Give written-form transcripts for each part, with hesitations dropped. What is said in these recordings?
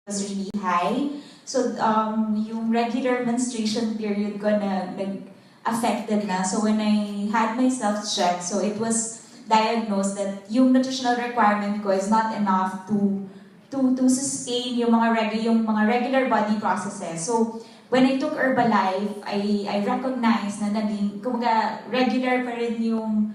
was really high. So, yung regular menstruation period ko affected na. So, when I had myself checked, so it was diagnosed that yung nutritional requirement ko is not enough to sustain yung mga regular body processes. So, when I took Herbalife, I recognized na naging, kumbaga, regular pa rin yung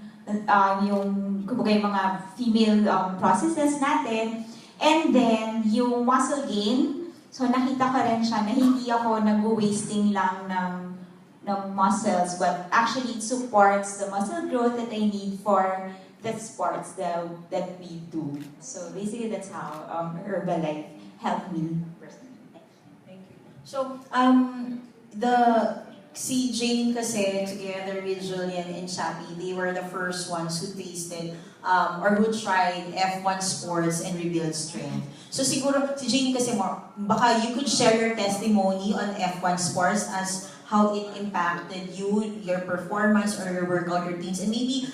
kumbaga yung mga female processes natin. And then, yung muscle gain, so nakita ko rin siya na hindi ako nag-wasting lang ng muscles, but actually it supports the muscle growth that I need for the sports that we do. So basically, that's how Herbalife helped me personally. Thank you. So, si Jane kasi, together with Julian and Chappie, they were the first ones who tasted or who tried F1 sports and rebuild strength. So siguro, si Jane kasi baka you could share your testimony on F1 sports as how it impacted you, your performance, or your workout routines. And maybe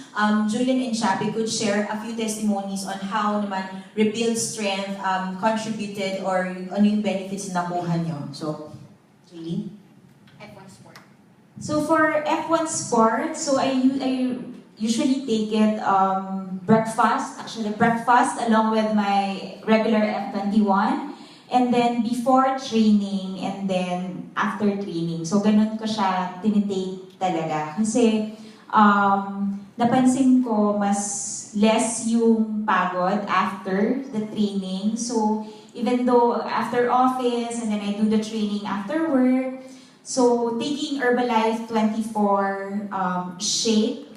Julian and Chappie could share a few testimonies on how naman rebuild strength contributed or ano yung benefits na nakuha nyo. So, Julie? F1 sport. So for F1 sport, so I usually take it breakfast along with my regular F21. And then before training and then after training. So ganun ko siya tinitake talaga. Kasi napansin ko mas less yung pagod after the training. So even though after office and then I do the training after work, so taking Herbalife 24 shake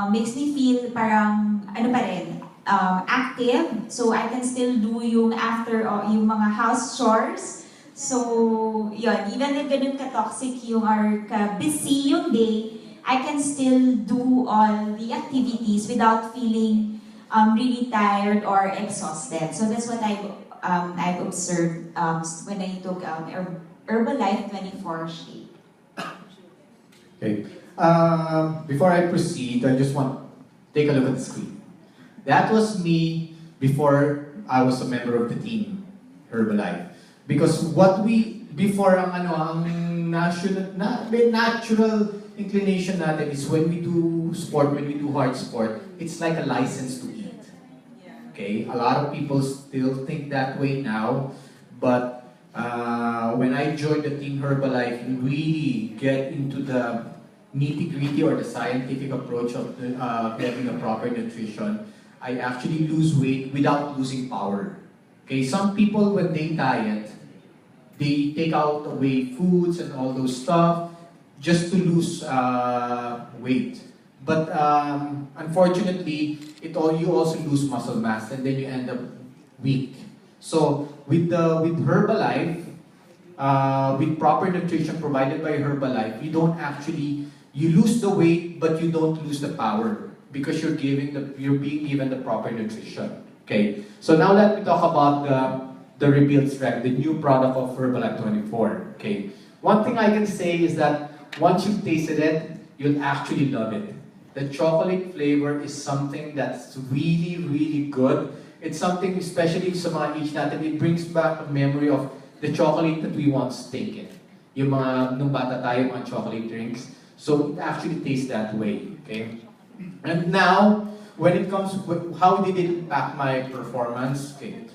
makes me feel parang ano pa rin, active. So I can still do yung after yung mga house chores. So yun, even if ganun ka-toxic yung or ka-busy yung day, I can still do all the activities without feeling really tired or exhausted. So that's what I've observed when I took Herbalife 24 shake. Okay. Before I proceed, I just want to take a look at the screen. That was me before I was a member of the team, Herbalife. Because before ang natural inclination natin is when we do sport, when we do hard sport, it's like a license to eat. Okay? A lot of people still think that way now, but when I joined the team Herbalife and really get into the nitty-gritty or the scientific approach of getting a proper nutrition, I actually lose weight without losing power. Okay, some people when they diet, they take out away foods and all those stuff just to lose weight. But unfortunately, you also lose muscle mass and then you end up weak. So with Herbalife, with proper nutrition provided by Herbalife, you lose the weight but you don't lose the power because you're being given the proper nutrition. Okay. So now let me talk about the Rebuild Strength, the new product of Herbalife 24. Okay. One thing I can say is that once you've tasted it, you'll actually love it. The chocolate flavor is something that's really, really good. It's something, especially sa mga age natin, it brings back a memory of the chocolate that we once taken. Yung mga, nung bata tayo, mga chocolate drinks. So it actually tastes that way, okay? And now, when it comes to how did it impact my performance, okay?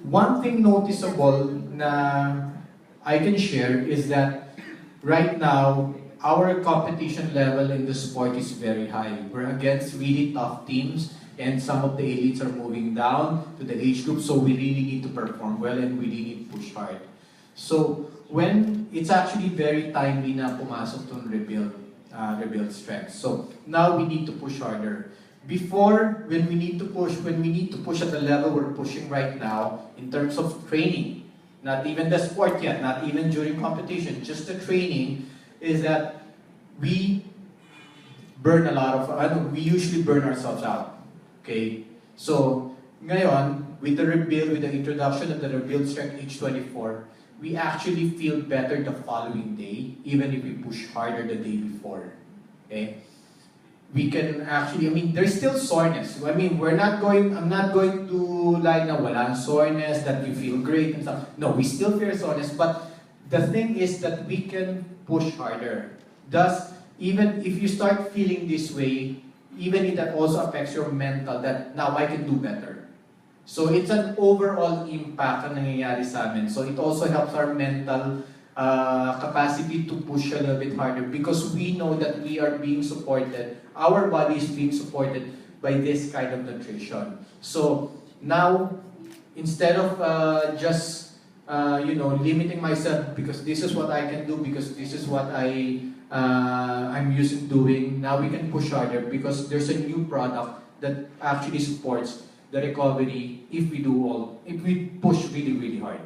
One thing noticeable na I can share is that right now, our competition level in the sport is very high. We're against really tough teams, and some of the elites are moving down to the age group, so we really need to perform well and we really need to push hard. So when it's actually very timely na pumasok tong rebuild strength. So now we need to push harder. Before, when we need to push at the level we're pushing right now in terms of training, not even the sport yet, not even during competition, just the training, is that we usually burn ourselves out. Okay? So, ngayon, with the introduction of the Rebuild Strength H24, we actually feel better the following day, even if we push harder the day before. Okay? we can actually, I mean, there's still soreness. I mean, I'm not going to lie na walang soreness, that you feel great and stuff. No, we still feel soreness, but the thing is that we can push harder. Thus, even if you start feeling this way, even if that also affects your mental, that now I can do better. So it's an overall impact na nangyayari sa amin. So it also helps our mental capacity to push a little bit harder because we know that we are being supported, our body is being supported by this kind of nutrition. So now, instead of just limiting myself because this is what I can do, because this is what I'm used to doing, now we can push harder because there's a new product that actually supports the recovery if we push really, really hard.